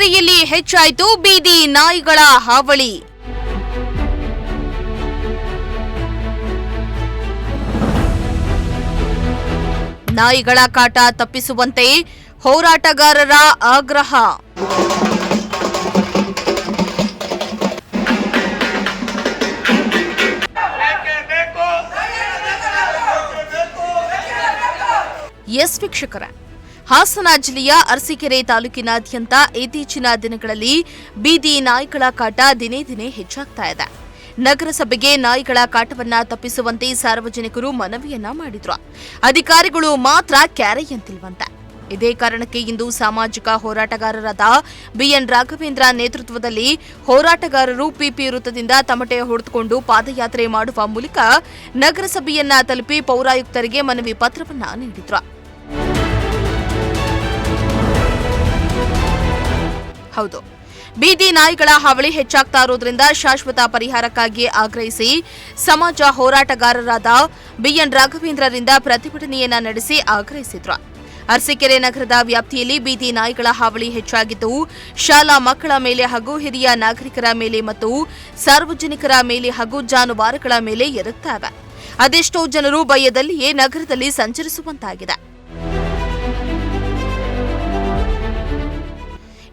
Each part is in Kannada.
ಅರಸೀಕೆರೆಯಲ್ಲಿ ಹೆಚ್ಚಾಯಿತು ಬೀದಿ ನಾಯಿಗಳ ಹಾವಳಿ. ನಾಯಿಗಳ ಕಾಟ ತಪ್ಪಿಸುವಂತೆ ಹೋರಾಟಗಾರರ ಆಗ್ರಹ. ಎಸ್ ವೀಕ್ಷಕರ, ಹಾಸನ ಜಿಲ್ಲೆಯ ಅರಸೀಕೆರೆ ತಾಲೂಕಿನಾದ್ಯಂತ ಇತ್ತೀಚಿನ ದಿನಗಳಲ್ಲಿ ಬೀದಿ ನಾಯಿಗಳ ಕಾಟ ದಿನೇ ದಿನೇ ಹೆಚ್ಚಾಗ್ತಾ ಇದೆ. ನಗರಸಭೆಗೆ ನಾಯಿಗಳ ಕಾಟವನ್ನ ತಪ್ಪಿಸುವಂತೆ ಸಾರ್ವಜನಿಕರು ಮನವಿಯನ್ನ ಮಾಡಿದ್ರು. ಅಧಿಕಾರಿಗಳು ಮಾತ್ರ ಕ್ಯಾರೆಯಂತಿಲ್ವಂತೆ. ಇದೇ ಕಾರಣಕ್ಕೆ ಇಂದು ಸಾಮಾಜಿಕ ಹೋರಾಟಗಾರರಾದ ಬಿಎನ್ ರಾಘವೇಂದ್ರ ನೇತೃತ್ವದಲ್ಲಿ ಹೋರಾಟಗಾರರು ಪಿಪಿ ವೃತ್ತದಿಂದ ತಮಟೆ ಹೊಡೆದುಕೊಂಡು ಪಾದಯಾತ್ರೆ ಮಾಡುವ ಮೂಲಕ ನಗರಸಭೆಯನ್ನ ತಲುಪಿ ಪೌರಾಯುಕ್ತರಿಗೆ ಮನವಿ ಪತ್ರವನ್ನ ನೀಡಿದ್ರು. ಹೌದು, ಬೀದಿ ನಾಯಿಗಳ ಹಾವಳಿ ಹೆಚ್ಚಾಗ್ತಾ ಇರೋದ್ರಿಂದ ಶಾಶ್ವತ ಪರಿಹಾರಕ್ಕಾಗಿ ಆಗ್ರಹಿಸಿ ಸಮಾಜ ಹೋರಾಟಗಾರರಾದ ಬಿಎನ್ ರಾಘವೇಂದ್ರರಿಂದ ಪ್ರತಿಭಟನೆಯನ್ನ ನಡೆಸಿ ಆಗ್ರಹಿಸಿದ್ರು. ಅರಸೀಕೆರೆ ನಗರದ ವ್ಯಾಪ್ತಿಯಲ್ಲಿ ಬೀದಿ ನಾಯಿಗಳ ಹಾವಳಿ ಹೆಚ್ಚಾಗಿದ್ದು, ಶಾಲಾ ಮಕ್ಕಳ ಮೇಲೆ ಹಾಗೂ ಹಿರಿಯ ನಾಗರಿಕರ ಮೇಲೆ ಮತ್ತು ಸಾರ್ವಜನಿಕರ ಮೇಲೆ ಹಾಗೂ ಜಾನುವಾರುಗಳ ಮೇಲೆ ಎರಗ್ತಾ ಇವೆ. ಅದೆಷ್ಟೋ ಜನರು ಭಯದಲ್ಲಿಯೇ ನಗರದಲ್ಲಿ ಸಂಚರಿಸುವಂತಾಗಿದೆ.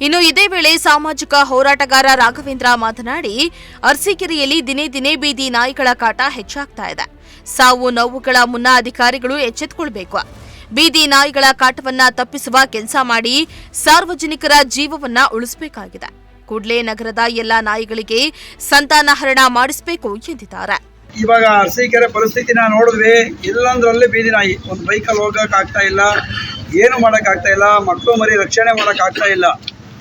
ಇನ್ನು ಇದೇ ವೇಳೆ ಸಾಮಾಜಿಕ ಹೋರಾಟಗಾರ ರಾಘವೇಂದ್ರ ಮಾತನಾಡಿ, ಅರಸೀಕೆರೆಯಲ್ಲಿ ದಿನೇ ದಿನೇ ಬೀದಿ ನಾಯಿಗಳ ಕಾಟ ಹೆಚ್ಚಾಗ್ತಾ ಇದೆ. ಸಾವು ನೋವುಗಳ ಮುನ್ನ ಅಧಿಕಾರಿಗಳು ಎಚ್ಚೆತ್ತುಕೊಳ್ಬೇಕು. ಬೀದಿ ನಾಯಿಗಳ ಕಾಟವನ್ನ ತಪ್ಪಿಸುವ ಕೆಲಸ ಮಾಡಿ ಸಾರ್ವಜನಿಕರ ಜೀವವನ್ನ ಉಳಿಸಬೇಕಾಗಿದೆ. ಕೂಡಲೇ ನಗರದ ಎಲ್ಲಾ ನಾಯಿಗಳಿಗೆ ಸಂತಾನಹರಣ ಮಾಡಿಸಬೇಕು ಎಂದಿದ್ದಾರೆ. ಇವಾಗ ಅರಸೀಕೆರೆ ಪರಿಸ್ಥಿತಿನ ನೋಡಿದ್ವಿ. ಎಲ್ಲೊಂದ್ರಲ್ಲಿ ಬೀದಿ ನಾಯಿ, ಒಂದು ಬೈಕಲ್ಲಿ ಹೋಗಕ್ ಆಗ್ತಾ ಇಲ್ಲ, ಏನು ಮಾಡಕ್ ಆಗ್ತಾ ಇಲ್ಲ, ಮಕ್ಕಳು ಮರಿ ರಕ್ಷಣೆ ಮಾಡಕ್ ಆಗ್ತಾ ಇಲ್ಲ.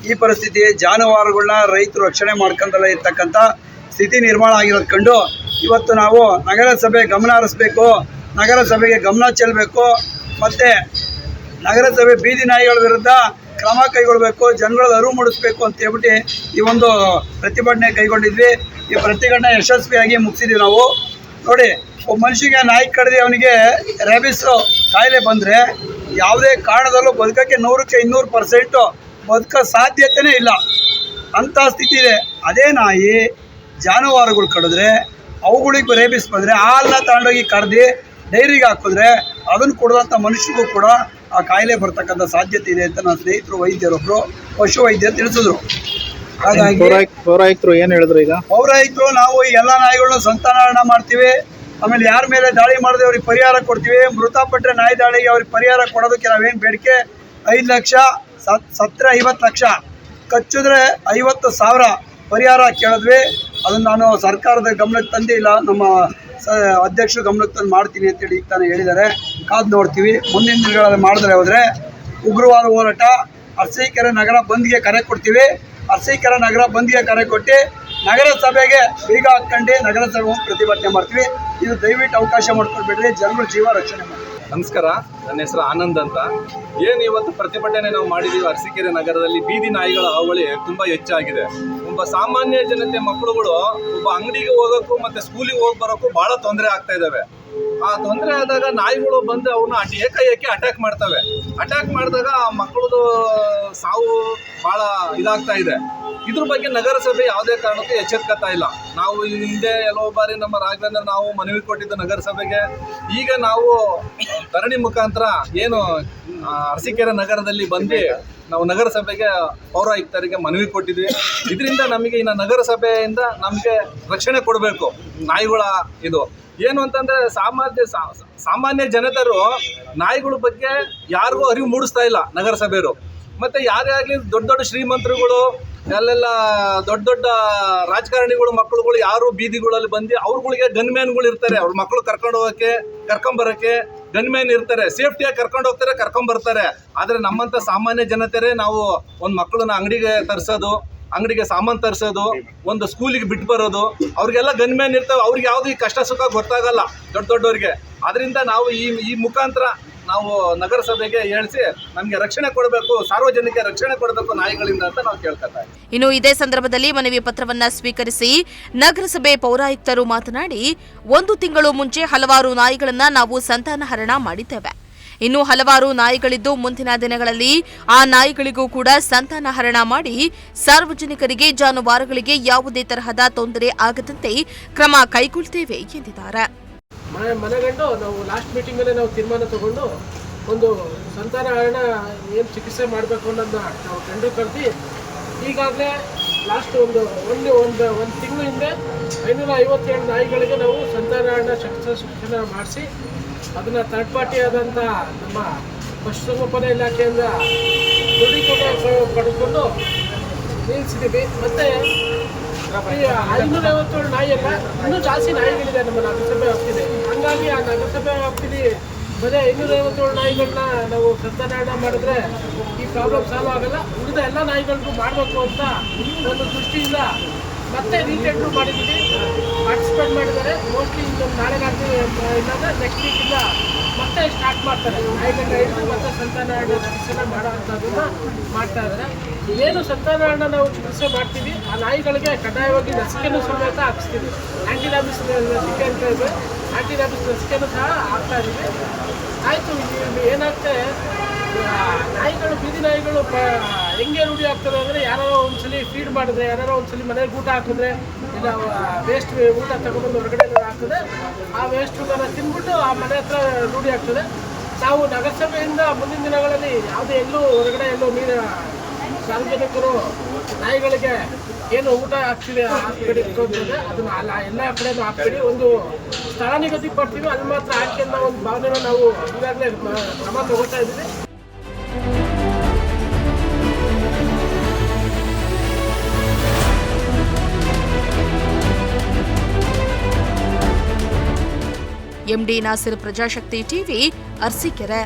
ಈ ಪರಿಸ್ಥಿತಿ ಜಾನುವಾರುಗಳನ್ನ ರೈತರು ರಕ್ಷಣೆ ಮಾಡ್ಕೊಂಡಲ್ಲ ಇರ್ತಕ್ಕಂಥ ಸ್ಥಿತಿ ನಿರ್ಮಾಣ ಆಗಿರೋದು ಕಂಡು ಇವತ್ತು ನಾವು ನಗರಸಭೆ ಗಮನ ಹರಿಸಬೇಕು, ನಗರಸಭೆಗೆ ಗಮನ ಚೆಲ್ಲಬೇಕು, ಮತ್ತು ನಗರಸಭೆ ಬೀದಿ ನಾಯಿಗಳ ವಿರುದ್ಧ ಕ್ರಮ ಕೈಗೊಳ್ಳಬೇಕು, ಜನಗಳ ಅರಿವು ಮೂಡಿಸ್ಬೇಕು ಅಂತ ಹೇಳ್ಬಿಟ್ಟು ಈ ಒಂದು ಪ್ರತಿಭಟನೆ ಕೈಗೊಂಡಿದ್ವಿ. ಈ ಪ್ರತಿಭಟನೆ ಯಶಸ್ವಿಯಾಗಿ ಮುಗಿಸಿದ್ವಿ ನಾವು. ನೋಡಿ, ಒಬ್ಬ ಮನುಷ್ಯಗೆ ನಾಯಿ ಕಡಿದು ಅವನಿಗೆ ರ್ಯಾಬಿಸ್ ಕಾಯಿಲೆ ಬಂದರೆ ಯಾವುದೇ ಕಾರಣದಲ್ಲೂ ಬದುಕೋಕ್ಕೆ 100ಕ್ಕೆ 200% ಬದುಕೋ ಸಾಧ್ಯತೆಯೇ ಇಲ್ಲ, ಅಂಥ ಸ್ಥಿತಿ ಇದೆ. ಅದೇ ನಾಯಿ ಜಾನುವಾರುಗಳು ಕಡಿದ್ರೆ, ಅವುಗಳಿಗೆ ರೇಬಿಸ್ ಬಂದರೆ ಹಾಲನ್ನ ತಗೊಂಡೋಗಿ ಕರೆದು ಡೈರಿಗೆ ಹಾಕಿದ್ರೆ ಅದನ್ನು ಕೊಡುವಂಥ ಮನುಷ್ಯರಿಗೂ ಕೂಡ ಆ ಕಾಯಿಲೆ ಬರ್ತಕ್ಕಂಥ ಸಾಧ್ಯತೆ ಇದೆ ಅಂತ ನನ್ನ ಸ್ನೇಹಿತರು ವೈದ್ಯರೊಬ್ಬರು ಪಶು ವೈದ್ಯರು ತಿಳಿಸಿದ್ರು. ಹಾಗಾಗಿ ಪೌರಾಯುಕ್ತರು ಏನು ಹೇಳಿದ್ರು? ಈಗ ಪೌರಾಯುಕ್ತರು ನಾವು ಎಲ್ಲ ನಾಯಿಗಳನ್ನ ಸಂತಾನಹರಣ ಮಾಡ್ತೀವಿ, ಆಮೇಲೆ ಯಾರ ಮೇಲೆ ದಾಳಿ ಮಾಡಿದ್ರೆ ಅವ್ರಿಗೆ ಪರಿಹಾರ ಕೊಡ್ತೀವಿ, ಮೃತಪಟ್ಟರೆ ನಾಯಿ ದಾಳಿಗೆ ಅವ್ರಿಗೆ ಪರಿಹಾರ ಕೊಡೋದಕ್ಕೆ ನಾವೇನು ಬೇಡಿಕೆ 5 ಲಕ್ಷ, ಸತ್ತರೆ 50 ಲಕ್ಷ, ಕಚ್ಚಿದ್ರೆ 50,000 ಪರಿಹಾರ ಕೇಳಿದ್ವಿ. ಅದನ್ನು ನಾನು ಸರ್ಕಾರದ ಗಮನಕ್ಕೆ ತಂದಿಲ್ಲ, ನಮ್ಮ ಅಧ್ಯಕ್ಷರು ಗಮನಕ್ಕೆ ತಂದು ಮಾಡ್ತೀನಿ ಅಂತೇಳಿ ಈಗ ತಾನೇ ಹೇಳಿದ್ದಾರೆ. ಕಾದು ನೋಡ್ತೀವಿ. ಮುಂದಿನ ದಿನಗಳಲ್ಲಿ ಮಾಡಿದ್ರೆ ಹೋದರೆ ಉಗ್ರವಾದ ಹೋರಾಟ, ಅರಸೀಕೆರೆ ನಗರ ಬಂದ್ಗೆ ಕರೆ ಕೊಡ್ತೀವಿ. ಅರಸೀಕೆರೆ ನಗರ ಬಂದ್ಗೆ ಕರೆ ಕೊಟ್ಟು ನಗರಸಭೆಗೆ ಬೀಗ ಹಾಕ್ಕೊಂಡು ನಗರಸಭೆ ಪ್ರತಿಭಟನೆ ಮಾಡ್ತೀವಿ. ಇದು ದಯವಿಟ್ಟು ಅವಕಾಶ ಮಾಡ್ಕೊಳ್ಬೇಡ್ರಿ, ಜನಗಳ ಜೀವ ರಕ್ಷಣೆ ಮಾಡಿ. ನಮಸ್ಕಾರ, ನನ್ನ ಹೆಸರು ಆನಂದ್ ಅಂತ. ಏನು ಇವತ್ತು ಪ್ರತಿಭಟನೆ ನಾವು ಮಾಡಿದ್ದೀವಿ, ಅರಸೀಕೆರೆ ನಗರದಲ್ಲಿ ಬೀದಿ ನಾಯಿಗಳ ಹಾವಳಿ ತುಂಬ ಹೆಚ್ಚಾಗಿದೆ. ಒಬ್ಬ ಸಾಮಾನ್ಯ ಜನತೆ ಮಕ್ಕಳುಗಳು ಒಬ್ಬ ಅಂಗಡಿಗೆ ಹೋಗೋಕ್ಕೂ ಮತ್ತು ಸ್ಕೂಲಿಗೆ ಹೋಗಿ ಬರೋಕ್ಕೂ ಭಾಳ ತೊಂದರೆ ಆಗ್ತಾ ಇದ್ದಾವೆ. ಆ ತೊಂದರೆ ಆದಾಗ ನಾಯಿಗಳು ಬಂದು ಅವನ್ನ ಏಕಾಏಕಿ ಅಟ್ಯಾಕ್ ಮಾಡ್ತವೆ. ಅಟ್ಯಾಕ್ ಮಾಡಿದಾಗ ಆ ಮಕ್ಕಳದು ಸಾವು ಭಾಳ ಇದಾಗ್ತಾ ಇದೆ. ಇದ್ರ ಬಗ್ಗೆ ನಗರಸಭೆ ಯಾವುದೇ ಕಾರಣಕ್ಕೂ ಎಚ್ಚೆತ್ಕೊತಾ ಇಲ್ಲ. ನಾವು ಹಿಂದೆ ಎಲ್ಲೋ ಬಾರಿ ನಮ್ಮ ರಾಘವೇಂದ್ರ ನಾವು ಮನವಿ ಕೊಟ್ಟಿದ್ದು ನಗರಸಭೆಗೆ. ಈಗ ನಾವು ಧರಣಿ ಮುಖಾಂತರ ಏನು ಅರಸೀಕೆರೆ ನಗರದಲ್ಲಿ ಬಂದು ನಾವು ನಗರಸಭೆಗೆ ಪೌರಾಯುಕ್ತರಿಗೆ ಮನವಿ ಕೊಟ್ಟಿದ್ವಿ. ಇದರಿಂದ ನಮಗೆ ಇನ್ನು ನಗರಸಭೆಯಿಂದ ನಮಗೆ ರಕ್ಷಣೆ ಕೊಡಬೇಕು ನಾಯಿಗಳ ಇದು ಏನು ಅಂತಂದರೆ ಸಾಮಾನ್ಯ ಜನತರು ನಾಯಿಗಳ ಬಗ್ಗೆ ಯಾರಿಗೂ ಅರಿವು ಮೂಡಿಸ್ತಾ ಇಲ್ಲ ನಗರಸಭೆಯವರು. ಮತ್ತು ಯಾರೇ ಆಗಲಿ ದೊಡ್ಡ ದೊಡ್ಡ ಶ್ರೀಮಂತರುಗಳು ಅಲ್ಲೆಲ್ಲ ದೊಡ್ಡ ದೊಡ್ಡ ರಾಜಕಾರಣಿಗಳು ಮಕ್ಕಳುಗಳು ಯಾರು ಬೀದಿಗಳಲ್ಲಿ ಬಂದು ಅವ್ರುಗಳಿಗೆ ಗನ್ಮ್ಯಾನ್ಗಳು ಇರ್ತಾರೆ. ಅವ್ರ ಮಕ್ಕಳು ಕರ್ಕೊಂಡು ಹೋಗೋಕ್ಕೆ ಕರ್ಕೊಂಬರೋಕ್ಕೆ ಗನ್ಮ್ಯಾನ್ ಇರ್ತಾರೆ, ಸೇಫ್ಟಿಯಾಗಿ ಕರ್ಕೊಂಡು ಹೋಗ್ತಾರೆ, ಕರ್ಕೊಂಬರ್ತಾರೆ. ಆದರೆ ನಮ್ಮಂಥ ಸಾಮಾನ್ಯ ಜನತೆಯೇ ನಾವು ಒಂದು ಮಕ್ಕಳನ್ನ ಅಂಗಡಿಗೆ ತರಿಸೋದು, ಅಂಗಡಿಗೆ ಸಾಮಾನು ತರಿಸೋದು, ಒಂದು ಸ್ಕೂಲಿಗೆ ಬಿಟ್ಟು ಬರೋದು, ಅವ್ರಿಗೆಲ್ಲ ಗನ್ಮ್ಯಾನ್ ಇರ್ತವೆ. ಅವ್ರಿಗೆ ಯಾವುದು ಈ ಕಷ್ಟ ಸುಖ ಗೊತ್ತಾಗಲ್ಲ ದೊಡ್ಡವ್ರಿಗೆ. ಅದರಿಂದ ನಾವು ಈ ಮುಖಾಂತರ ನಾವು ನಗರಸಭೆಗೆ ಹೇಳಿಸಿ ನಮಗೆ ರಕ್ಷಣೆ ಕೊಡಬೇಕು, ಸಾರ್ವಜನಿಕ ರಕ್ಷಣೆ ಕೊಡಬೇಕು ನಾಯಿಗಳಿಂದ ಅಂತ ನಾವು ಕೇಳ್ಕೊತಾ ಇದ್ದೀವಿ. ಇನ್ನು ಇದೇ ಸಂದರ್ಭದಲ್ಲಿ ಮನವಿ ಪತ್ರವನ್ನ ಸ್ವೀಕರಿಸಿ ನಗರಸಭೆ ಪೌರಾಯುಕ್ತರು ಮಾತನಾಡಿ, 1 ತಿಂಗಳು ಮುಂಚೆ ಹಲವಾರು ನಾಯಿಗಳನ್ನ ನಾವು ಸಂತಾನಹರಣ ಮಾಡಿದ್ದೇವೆ. ಇನ್ನು ಹಲವಾರು ನಾಯಿಗಳಿದ್ದು ಮುಂದಿನ ದಿನಗಳಲ್ಲಿ ಆ ನಾಯಿಗಳಿಗೂ ಕೂಡ ಸಂತಾನಹರಣ ಮಾಡಿ ಸಾರ್ವಜನಿಕರಿಗೆ ಜಾನುವಾರುಗಳಿಗೆ ಯಾವುದೇ ತರಹದ ತೊಂದರೆ ಆಗದಂತೆ ಕ್ರಮ ಕೈಗೊಳ್ಳುತ್ತೇವೆ ಎಂದಿದ್ದಾರೆ. ಮನಗಂಡು ನಾವು ಲಾಸ್ಟ್ ಮೀಟಿಂಗಲ್ಲಿ ನಾವು ತೀರ್ಮಾನ ತಗೊಂಡು ಒಂದು ಸಂತಾನಹರಣ ಏನು ಚಿಕಿತ್ಸೆ ಮಾಡಬೇಕು ಅನ್ನೋದನ್ನ ನಾವು ಟೆಂಡರ್ ಕರೆದು ಈಗಾಗಲೇ ಲಾಸ್ಟ್ ಒಂದು ತಿಂಗಳ ಹಿಂದೆ 557 ನಾಯಿಗಳಿಗೆ ನಾವು ಸಂತಾನಹರಣ ಶಸ್ತ್ರಚಿಕಿತ್ಸೆ ಮಾಡಿಸಿ ಅದನ್ನು ಥರ್ಡ್ ಪಾರ್ಟಿ ಆದಂಥ ನಮ್ಮ ಪಶುಸಂಗೋಪನಾ ಇಲಾಖೆಯಿಂದ ದೃಢೀಕರಣ ಪಡೆದುಕೊಂಡು ನಿಲ್ಲಿಸಿದ್ದೀವಿ. ಮತ್ತು 557 ನಾಯಿಯಲ್ಲ, ಇನ್ನೂ ಜಾಸ್ತಿ ನಾಯಿಗಳಿದೆ ನಮ್ಮ ನಗರಸಭೆ ವ್ಯಾಪ್ತಿಲಿ. ಹಾಗಾಗಿ ಆ ನಗರಸಭೆ ವ್ಯಾಪ್ತಿಲಿ ಬರೀ 557 ನಾಯಿಗಳನ್ನ ನಾವು ಸಂತಾನಹರಣ ಮಾಡಿದ್ರೆ ಈ ಪ್ರಾಬ್ಲಮ್ ಸಾಲ್ವ್ ಆಗಲ್ಲ. ಉಳಿದ ಎಲ್ಲ ನಾಯಿಗಳಿಗೂ ಮಾಡಬೇಕು ಅಂತ ಒಂದು ದೃಷ್ಟಿಯಿಂದ ಮತ್ತೆ ರೀಟೆಂಡರ್ ಮಾಡಿದ್ದೀವಿ. ಪಾರ್ಟಿಸಿಪೇಟ್ ಮಾಡಿದ್ದಾರೆ. ಮೋಸ್ಟ್ಲಿ ಇನ್ನೊಂದು ನಾಳೆಗಾಗ್ತೀವಿ ಇಲ್ಲಾಂದರೆ ನೆಕ್ಸ್ಟ್ ವೀಕಿಂದ ಮತ್ತೆ ಸ್ಟಾರ್ಟ್ ಮಾಡ್ತಾರೆ. ನಾಯಿಗಳನ್ನ ಹಿಡಿದು ಮತ್ತೆ ಸಂತಾನಹರಣ ಚಿಕಿತ್ಸೆನ ಮಾಡೋ ಅಂಥದ್ದನ್ನು ಮಾಡ್ತಾ ಇದ್ದಾರೆ. ಏನು ಸಂತಾನಹರಣ ನಾವು ಚಿಕಿತ್ಸೆ ಮಾಡ್ತೀವಿ, ಆ ನಾಯಿಗಳಿಗೆ ಕಡ್ಡಾಯವಾಗಿ ಲಸಿಕೆನೂ ಸಮೇತ ಹಾಕಿಸ್ತೀವಿ. ಆ್ಯಂಟಿರಾಬಿಸ್ ಲಸಿಕೆ ಅಂತ ಇದೆ, ಆ್ಯಂಟಿರಾಬಿಸ್ ಲಸಿಕೆನೂ ಸಹ ಹಾಕ್ತಾ ಇದ್ದೀವಿ. ಆಯಿತು, ಏನಾಗ್ತದೆ ನಾಯಿಗಳು, ಬೀದಿ ನಾಯಿಗಳು ಹೆಂಗೆ ರೂಢಿ ಆಗ್ತದೆ ಅಂದರೆ, ಯಾರೋ ಒಂದ್ಸಲಿ ಫೀಡ್ ಮಾಡಿದ್ರೆ, ಯಾರೋ ಒಂದ್ಸಲಿ ಮನೆಗೆ ಊಟ ಹಾಕಿದ್ರೆ, ಇಲ್ಲ ವೇಸ್ಟ್ ಊಟ ತಗೊಂಡು ಹೊರಗಡೆ ಹಾಕಿದ್ರೆ ಆ ವೇಸ್ಟ್ ಊಟನ ತಿಂದ್ಬಿಟ್ಟು ಆ ಮನೆ ಹತ್ರ ರೂಢಿ ಆಗ್ತದೆ. ನಾವು ನಗರಸಭೆಯಿಂದ ಮುಂದಿನ ದಿನಗಳಲ್ಲಿ ಯಾವುದೇ ಎಲ್ಲೂ ಹೊರಗಡೆ ನೀರು ಸಾರ್ವಜನಿಕರು ನಾಯಿಗಳಿಗೆ ಏನು ಊಟ ಹಾಕ್ತಿದೆ ಹಾಕ್ಬೇಡಿ ಅಂತಂದರೆ ಅದನ್ನು ಎಲ್ಲ ಕಡೆಯೂ ಹಾಕ್ಬೇಡಿ. ಒಂದು ಸ್ಥಳ ನಿಗದಿ ಪಡ್ತೀವಿ, ಅಲ್ಲಿ ಮಾತ್ರ ಹಾಕಿ ಅನ್ನೋ ಒಂದು ಭಾವನೆನ ನಾವು ಈಗಾಗಲೇ ಕ್ರಮ ತಗೋತಾ ಇದ್ದೀವಿ. MD Nasir, Prajashakti TV, Arsikere.